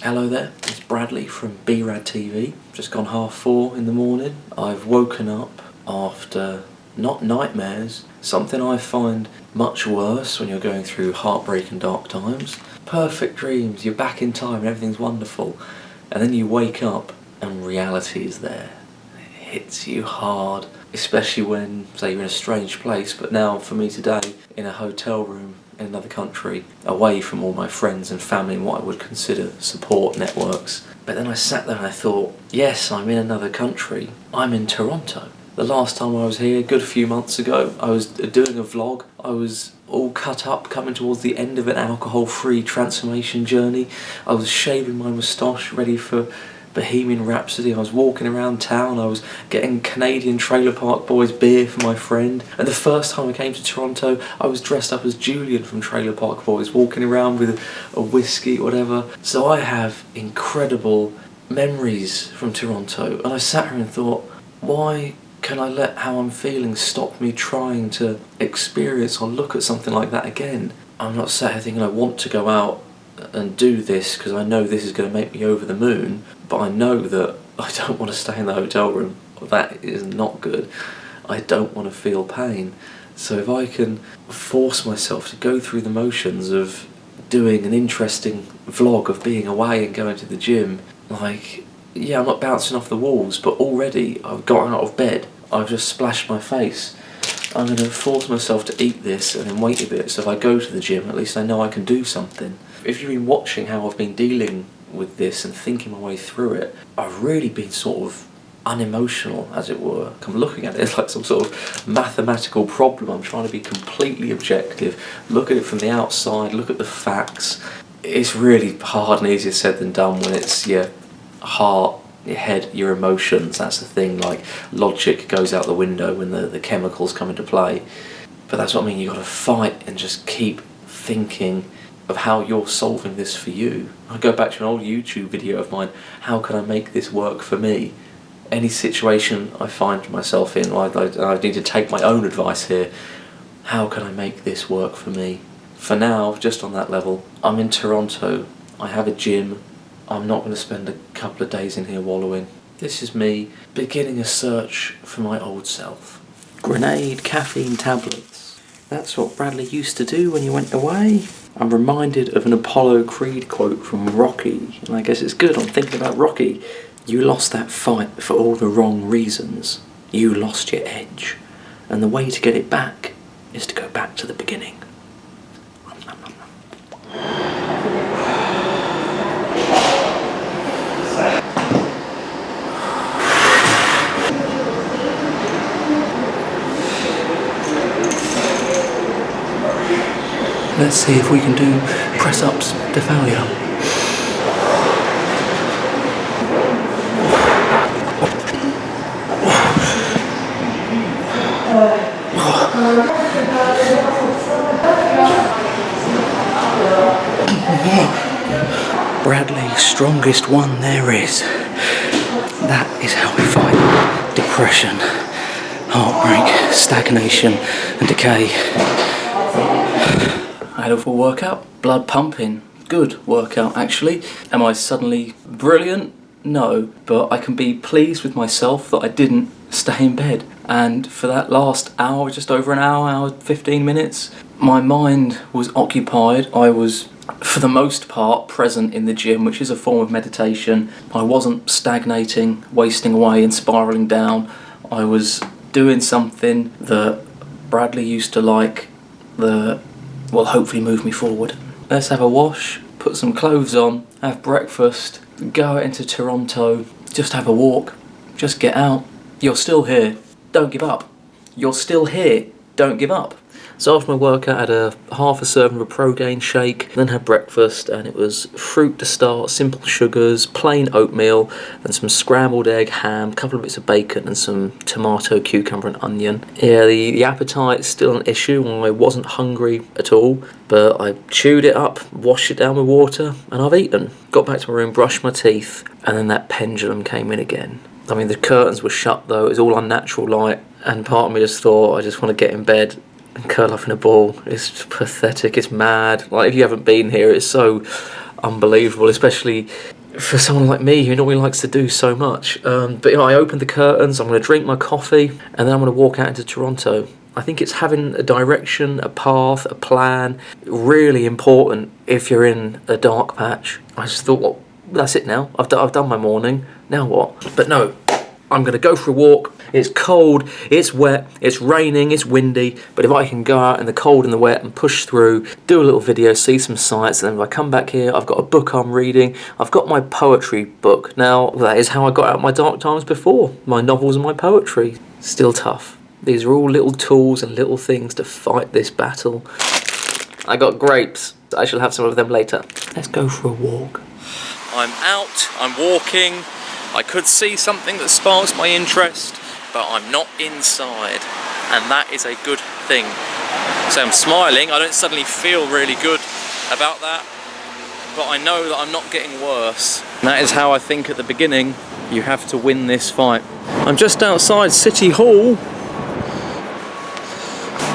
Hello there, it's Bradley from B-Rad TV. Just gone 4:30 in the morning. I've woken up after, not nightmares, something I find much worse when you're going through heartbreak and dark times. Perfect dreams, you're back in time and everything's wonderful. And then you wake up and reality is there. It hits you hard, especially when, say, you're in a strange place, but now for me today, in a hotel room in another country, away from all my friends and family and what I would consider support networks. But then I sat there and I thought, yes, I'm in another country. I'm in Toronto. The last time I was here, a good few months ago, I was doing a vlog. I was all cut up, coming towards the end of an alcohol-free transformation journey. I was shaving my moustache, ready for Bohemian Rhapsody. I was walking around town, I was getting Canadian Trailer Park Boys beer for my friend. And the first time I came to Toronto, I was dressed up as Julian from Trailer Park Boys, walking around with a whiskey, whatever. So I have incredible memories from Toronto. And I sat here and thought, why can I let how I'm feeling stop me trying to experience or look at something like that again? I'm not sat here thinking I want to go out and do this because I know this is going to make me over the moon, but I know that I don't want to stay in the hotel room. That is not good. I don't want to feel pain. So if I can force myself to go through the motions of doing an interesting vlog of being away and going to the gym, like, yeah, I'm not bouncing off the walls, but already I've got out of bed, I've just splashed my face. I'm going to force myself to eat this and then wait a bit, so if I go to the gym, at least I know I can do something. If you've been watching how I've been dealing with this and thinking my way through it, I've really been sort of unemotional, as it were. I'm looking at it like some sort of mathematical problem. I'm trying to be completely objective, look at it from the outside, look at the facts. It's really hard and easier said than done when it's your heart, your head, your emotions. That's the thing, like logic goes out the window when the chemicals come into play. But that's what I mean, you've got to fight and just keep thinking of how you're solving this for you. I go back to an old YouTube video of mine, how can I make this work for me? Any situation I find myself in, I need to take my own advice here. How can I make this work for me? For now, just on that level, I'm in Toronto, I have a gym, I'm not going to spend a couple of days in here wallowing. This is me beginning a search for my old self. Grenade caffeine tablets. That's what Bradley used to do when he went away. I'm reminded of an Apollo Creed quote from Rocky, and I guess it's good, I'm thinking about Rocky. You lost that fight for all the wrong reasons. You lost your edge. And the way to get it back is to go back to the beginning. Let's see if we can do press-ups to failure. Bradley's strongest one there is. That is how we fight depression, heartbreak, stagnation and decay. I had a full workout, blood pumping, good workout actually. Am I suddenly brilliant? No, but I can be pleased with myself that I didn't stay in bed. And for that last hour, just over an hour 15 minutes, my mind was occupied. I was, for the most part, present in the gym, which is a form of meditation. I wasn't stagnating, wasting away and spiralling down. I was doing something that Bradley used to like, that will hopefully move me forward. Let's have a wash, put some clothes on, have breakfast, go out into Toronto, just have a walk, just get out. You're still here, don't give up. You're still here, don't give up. So after my workout, I had a half a serving of a Pro-Gain shake, then had breakfast, and it was fruit to start, simple sugars, plain oatmeal, and some scrambled egg, ham, a couple of bits of bacon, and some tomato, cucumber and onion. Yeah, the appetite's still an issue, I wasn't hungry at all, but I chewed it up, washed it down with water, and I've eaten. Got back to my room, brushed my teeth, and then that pendulum came in again. I mean, the curtains were shut though, it was all unnatural light, and part of me just thought, I just want to get in bed and curl up in a ball. It's pathetic, it's mad. Like, if you haven't been here, it's so unbelievable, especially for someone like me who normally likes to do so much. But you know, I opened the curtains, I'm going to drink my coffee, and then I'm going to walk out into Toronto. I think it's having a direction, a path, a plan, really important if you're in a dark patch. I just thought, well, that's it now. I've done my morning. Now what? But no, I'm going to go for a walk. It's cold, it's wet, it's raining, it's windy, but if I can go out in the cold and the wet and push through, do a little video, see some sights, and then if I come back here, I've got a book I'm reading, I've got my poetry book. Now, that is how I got out my dark times before, my novels and my poetry. Still tough. These are all little tools and little things to fight this battle. I got grapes. I shall have some of them later. Let's go for a walk. I'm out, I'm walking. I could see something that sparks my interest, but I'm not inside, and that is a good thing. So I'm smiling. I don't suddenly feel really good about that, but I know that I'm not getting worse. And that is how I think at the beginning, you have to win this fight. I'm just outside City Hall.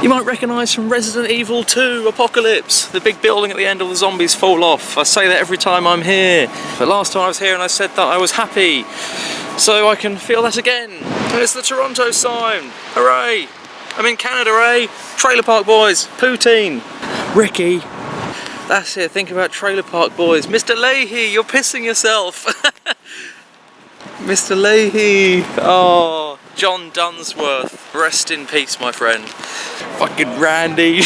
You might recognise from Resident Evil 2 Apocalypse, the big building at the end all the zombies fall off. I say that every time I'm here. But last time I was here and I said that I was happy. So I can feel that again. And it's the Toronto sign. Hooray! I'm in Canada, eh? Trailer Park Boys, poutine. Ricky. That's it, think about Trailer Park Boys. Mr. Leahy, you're pissing yourself. Mr. Leahy. Oh, John Dunsworth. Rest in peace, my friend. Fucking Randy.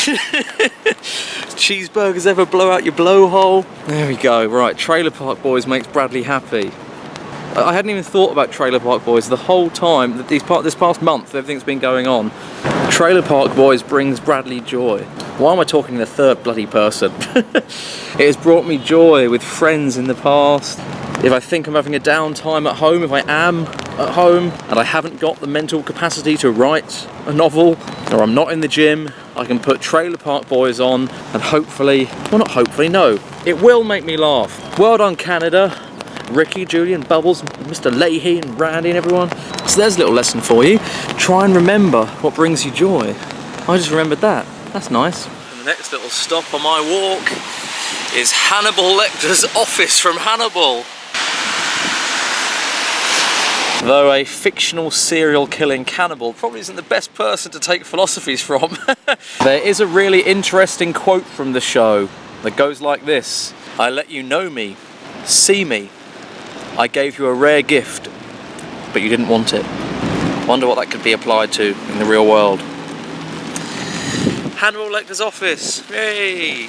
Cheeseburgers ever blow out your blowhole? There we go. Right, Trailer Park Boys makes Bradley happy. I hadn't even thought about Trailer Park Boys the whole time that this past month, everything's been going on. Trailer Park Boys brings Bradley joy. Why am I talking in the third bloody person? It has brought me joy with friends in the past. If I think I'm having a downtime at home, if I am at home and I haven't got the mental capacity to write a novel, or I'm not in the gym, I can put Trailer Park Boys on and hopefully, well not hopefully, no, it will make me laugh. Well done, Canada. Ricky, Julian, Bubbles, Mr. Leahy and Randy and everyone. So there's a little lesson for you. Try and remember what brings you joy. I just remembered that. That's nice. And the next little stop on my walk is Hannibal Lecter's office from Hannibal. Though a fictional serial killing cannibal probably isn't the best person to take philosophies from. There is a really interesting quote from the show that goes like this. I let you know me, see me. I gave you a rare gift, but you didn't want it. Wonder what that could be applied to in the real world. Hannibal Lecter's office, yay!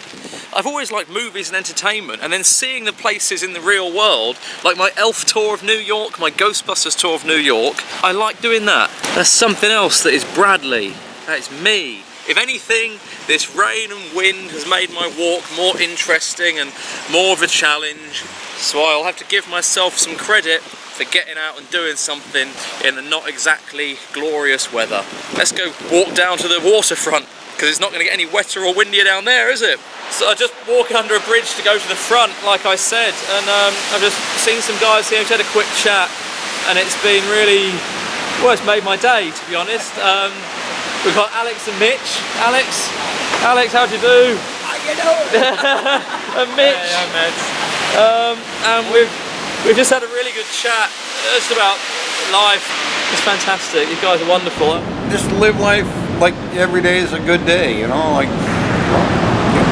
I've always liked movies and entertainment, and then seeing the places in the real world, like my Elf tour of New York, my Ghostbusters tour of New York, I like doing that. That's something else that is Bradley. That is me. If anything, this rain and wind has made my walk more interesting and more of a challenge. So I'll have to give myself some credit for getting out and doing something in the not exactly glorious weather. Let's go walk down to the waterfront, because it's not going to get any wetter or windier down there, is it? So I just walk under a bridge to go to the front, like I said, and I've just seen some guys here who've had a quick chat, and it's been really, well, it's made my day, to be honest. We've got Alex and Mitch. Alex, how'd you do? How you doing? And Mitch. Hey, I'm Mitch. And we've just had a really good chat just about life. It's fantastic. You guys are wonderful. Just live life like every day is a good day, you know, like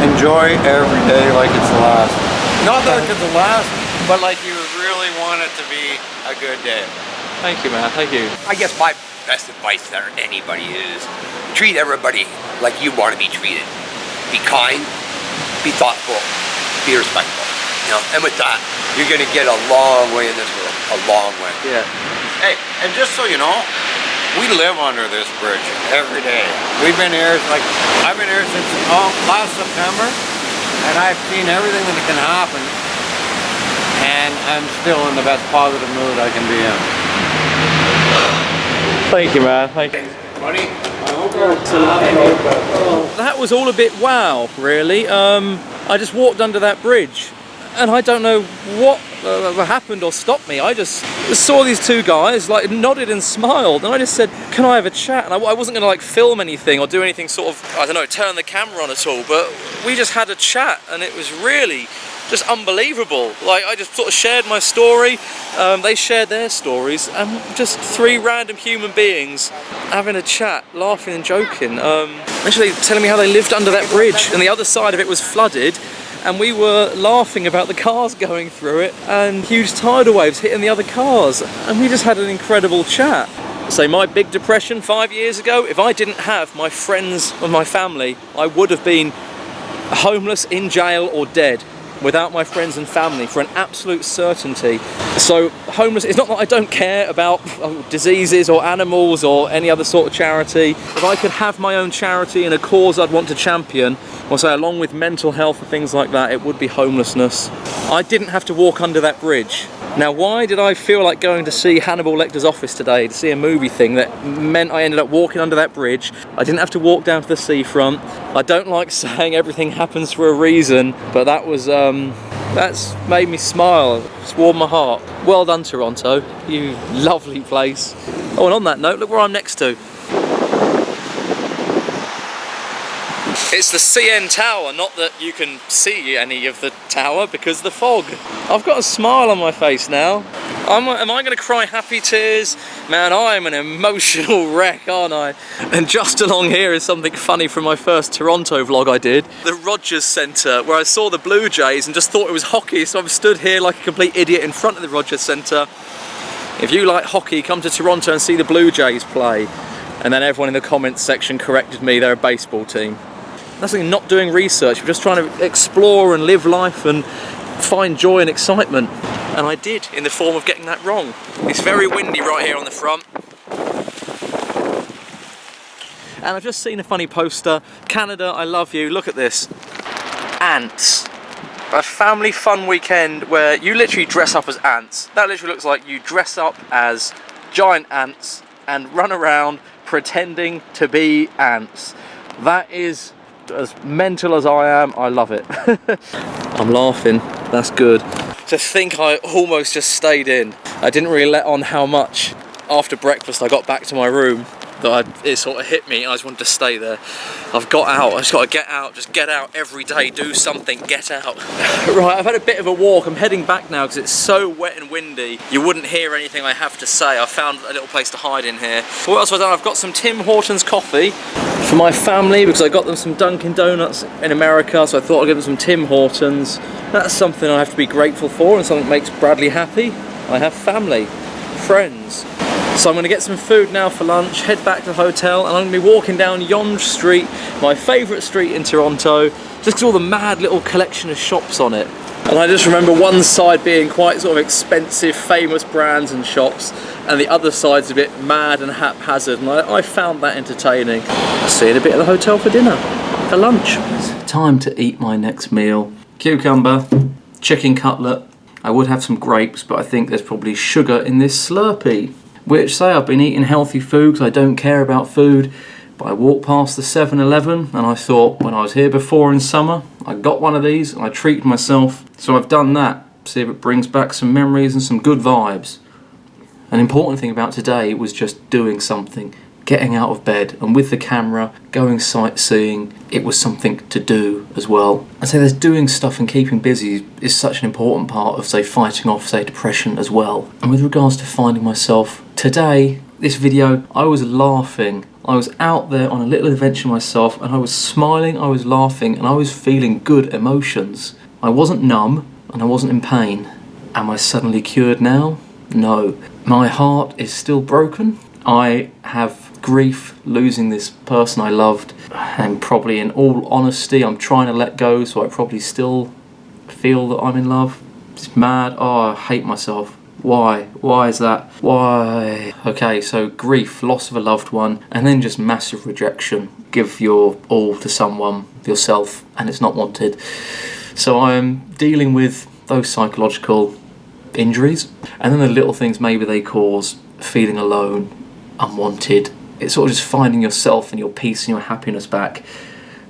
enjoy every day like it's the last. Not like it's the last, but like you really want it to be a good day. Thank you, man. Thank you. I guess my best advice to anybody is treat everybody like you want to be treated. Be kind, be thoughtful, be respectful. You know, and with that, you're going to get a long way in this world. A long way. Yeah. Hey, and just so you know, we live under this bridge every day. We've been here, like, I've been here since last September, and I've seen everything that can happen, and I'm still in the best positive mood I can be in. Thank you, man. Thank you. Buddy, That was all a bit wow, really. I just walked under that bridge, and I don't know what happened or stopped me. I just saw these two guys, like, nodded and smiled, and I just said, can I have a chat? And I wasn't gonna like film anything or do anything sort of, I don't know, turn the camera on at all, but we just had a chat, and it was really just unbelievable. Like, I just sort of shared my story, they shared their stories, and just three random human beings having a chat, laughing and joking. Actually telling me how they lived under that bridge and the other side of it was flooded, and we were laughing about the cars going through it and huge tidal waves hitting the other cars, and we just had an incredible chat. So my big depression 5 years ago, if I didn't have my friends and my family, I would have been homeless, in jail or dead, without my friends and family, for an absolute certainty. So homeless, it's not that I don't care about diseases or animals or any other sort of charity. If I could have my own charity and a cause I'd want to champion, or say along with mental health and things like that, it would be homelessness. I didn't have to walk under that bridge. Now, why did I feel like going to see Hannibal Lecter's office today to see a movie thing that meant I ended up walking under that bridge? I didn't have to walk down to the seafront. I don't like saying everything happens for a reason, but that was, that's made me smile. It's warmed my heart. Well done, Toronto. You lovely place. Oh, and on that note, look where I'm next to. It's the CN Tower, not that you can see any of the tower because of the fog. I've got a smile on my face now. Am I going to cry happy tears? Man, I'm an emotional wreck, aren't I? And just along here is something funny from my first Toronto vlog I did. The Rogers Centre, where I saw the Blue Jays and just thought it was hockey, so I've stood here like a complete idiot in front of the Rogers Centre. If you like hockey, come to Toronto and see the Blue Jays play. And then everyone in the comments section corrected me, they're a baseball team. That's like not doing research, we're just trying to explore and live life and find joy and excitement. And I did, in the form of getting that wrong. It's very windy right here on the front. And I've just seen a funny poster. Canada, I love you. Look at this. Ants. A family fun weekend where you literally dress up as ants. That literally looks like you dress up as giant ants and run around pretending to be ants. That is as mental as I am. I love it. I'm laughing. That's good. To think I almost just stayed in. I didn't really let on how much after breakfast I got back to my room that it sort of hit me. I just wanted to stay there. I've got out. I just got to get out. Just get out every day. Do something. Get out. Right, I've had a bit of a walk. I'm heading back now because it's so wet and windy. You wouldn't hear anything I have to say. I found a little place to hide in here. What else have I done? I've got some Tim Hortons coffee for my family because I got them some Dunkin' Donuts in America, so I thought I'd give them some Tim Hortons. That's something I have to be grateful for and something that makes Bradley happy. I have family, friends. So I'm going to get some food now for lunch, head back to the hotel, and I'm going to be walking down Yonge Street, my favourite street in Toronto, just because all the mad little collection of shops on it. And I just remember one side being quite sort of expensive, famous brands and shops, and the other side's a bit mad and haphazard, and I found that entertaining. I'll see you in a bit at the hotel for dinner, for lunch. It's time to eat my next meal. Cucumber, chicken cutlet. I would have some grapes, but I think there's probably sugar in this Slurpee. Which say I've been eating healthy food because I don't care about food, but I walked past the 7-Eleven and I thought when I was here before in summer I got one of these and I treated myself, so I've done that. See if it brings back some memories and some good vibes. An important thing about today was just doing something, getting out of bed, and with the camera, going sightseeing. It was something to do as well. And so there's doing stuff and keeping busy is such an important part of, say, fighting off, say, depression as well. And with regards to finding myself, today, this video, I was laughing. I was out there on a little adventure myself and I was smiling, I was laughing, and I was feeling good emotions. I wasn't numb and I wasn't in pain. Am I suddenly cured now? No. My heart is still broken. I have grief losing this person I loved, and probably in all honesty I'm trying to let go, so I probably still feel that I'm in love. It's mad. Oh, I hate myself. Why is that? Why? Okay, so grief, loss of a loved one, and then just massive rejection. Give your all to someone, yourself, and it's not wanted. So I'm dealing with those psychological injuries, and then the little things maybe they cause feeling alone, unwanted. It's sort of just finding yourself and your peace and your happiness back,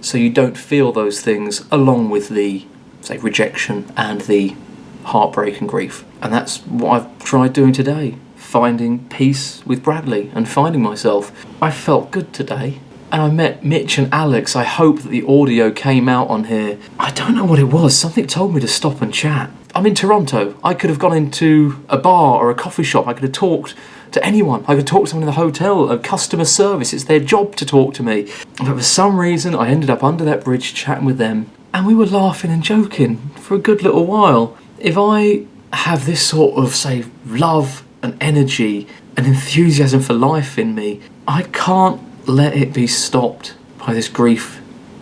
so you don't feel those things along with the, say, rejection and the heartbreak and grief. And that's what I've tried doing today, finding peace with Bradley and finding myself. I felt good today. and I met Mitch and Alex. I hope that the audio came out on here. I don't know what it was. Something told me to stop and chat. I'm in Toronto. I could have gone into a bar or a coffee shop. I could have talked to anyone. I could talk to someone in the hotel, a customer service. It's their job to talk to me. But for some reason, I ended up under that bridge chatting with them, and we were laughing and joking for a good little while. If I have this sort of, say, love and energy and enthusiasm for life in me, I can't let it be stopped by this grief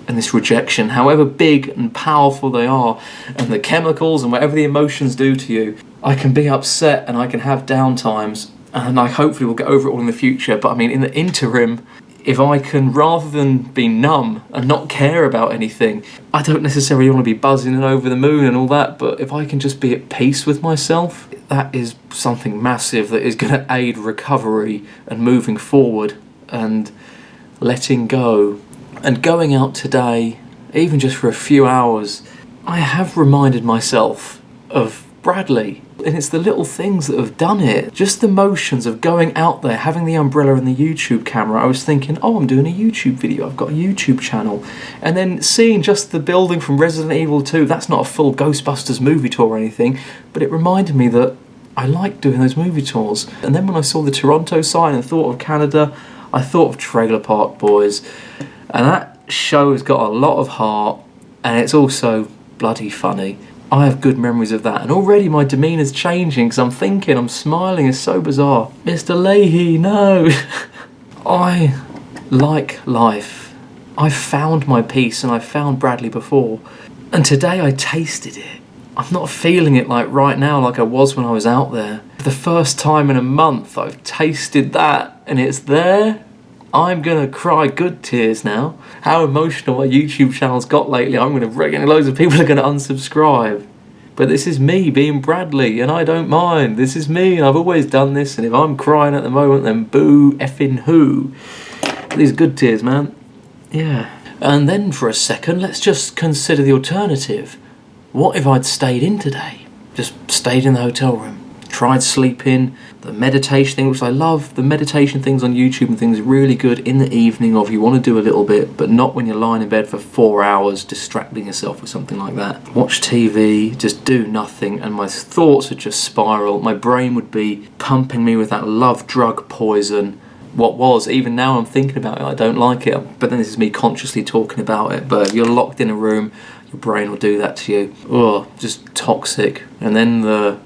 and this rejection, however big and powerful they are, and the chemicals and whatever the emotions do to you. I can be upset and I can have down times, and I hopefully will get over it all in the future. But I mean, in the interim, if I can, rather than be numb and not care about anything, I don't necessarily want to be buzzing and over the moon and all that, but if I can just be at peace with myself, that is something massive that is going to aid recovery and moving forward and letting go. And going out today, even just for a few hours, I have reminded myself of Bradley. And it's the little things that have done it. Just the motions of going out there, having the umbrella and the YouTube camera. I was thinking, oh, I'm doing a YouTube video. I've got a YouTube channel. And then seeing just the building from Resident Evil 2, that's not a full Ghostbusters movie tour or anything, but it reminded me that I like doing those movie tours. And then when I saw the Toronto sign and thought of Canada, I thought of Trailer Park Boys. And that show has got a lot of heart, and it's also bloody funny. I have good memories of that, and already my demeanour's changing because I'm smiling. It's so bizarre. Mr. Leahy, no. I like life. I found my peace, and I found Bradley before, and today I tasted it. I'm not feeling it like right now like I was when I was out there. For the first time in a month, I've tasted that, and it's there. I'm gonna cry good tears now. How emotional my YouTube channel's got lately. I'm gonna reckon loads of people are gonna unsubscribe. But this is me being Bradley, and I don't mind. This is me, and I've always done this, and if I'm crying at the moment, then boo effing who. These good tears, man. Yeah. And then for a second, let's just consider the alternative. What if I'd stayed in today? Just stayed in the hotel room. Tried sleeping, the meditation thing, which I love. The meditation things on YouTube and things are really good in the evening, or if you want to do a little bit, but not when you're lying in bed for 4 hours distracting yourself with something like that. Watch TV, just do nothing, and my thoughts would just spiral. My brain would be pumping me with that love drug poison. What was, even now I'm thinking about it, I don't like it, but then this is me consciously talking about it. But if you're locked in a room, your brain will do that to you. Oh, just toxic. And then the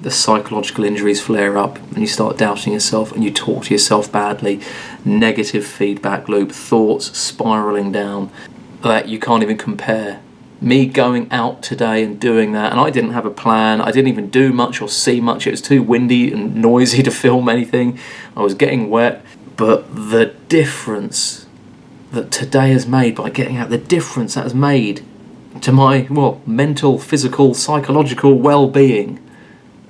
psychological injuries flare up, and you start doubting yourself, and you talk to yourself badly. Negative feedback loop, thoughts spiraling down that you can't even compare. Me going out today and doing that, and I didn't have a plan. I didn't even do much or see much. It was too windy and noisy to film anything. I was getting wet. But the difference that today has made by getting out, the difference that has made to my, mental, physical, psychological well-being,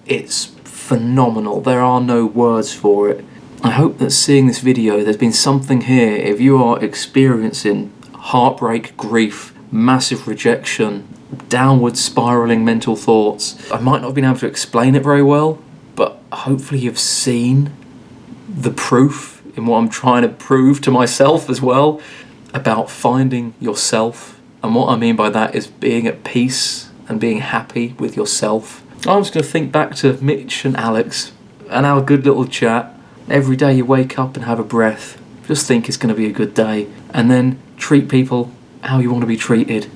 it's phenomenal. There are no words for it. I hope that seeing this video, there's been something here. If you are experiencing heartbreak, grief, massive rejection, downward spiraling mental thoughts, I might not have been able to explain it very well, but hopefully you've seen the proof in what I'm trying to prove to myself as well about finding yourself. And what I mean by that is being at peace and being happy with yourself. I'm just going to think back to Mitch and Alex and our good little chat. Every day you wake up and have a breath. Just think it's going to be a good day. And then treat people how you want to be treated.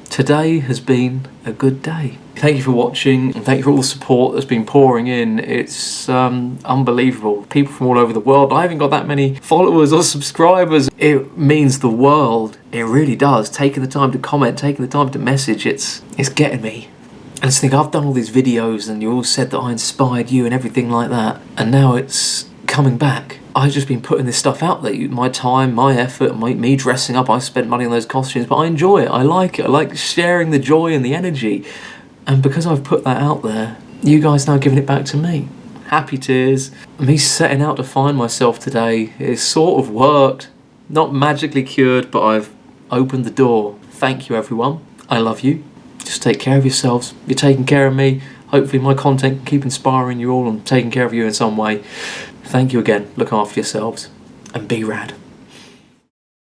Today has been a good day. Thank you for watching, and thank you for all the support that's been pouring in. It's unbelievable. People from all over the world. I haven't got that many followers or subscribers. It means the world. It really does. Taking the time to comment, taking the time to message, it's getting me. And I just think I've done all these videos and you all said that I inspired you and everything like that. And now it's coming back. I've just been putting this stuff out there. My time, my effort, me dressing up. I spent money on those costumes, but I enjoy it. I like it. I like sharing the joy and the energy. And because I've put that out there, you guys now giving it back to me. Happy tears. Me setting out to find myself today is sort of worked. Not magically cured, but I've opened the door. Thank you, everyone. I love you. Just take care of yourselves. You're taking care of me. Hopefully my content can keep inspiring you all and taking care of you in some way. Thank you again. Look after yourselves. And B-Rad.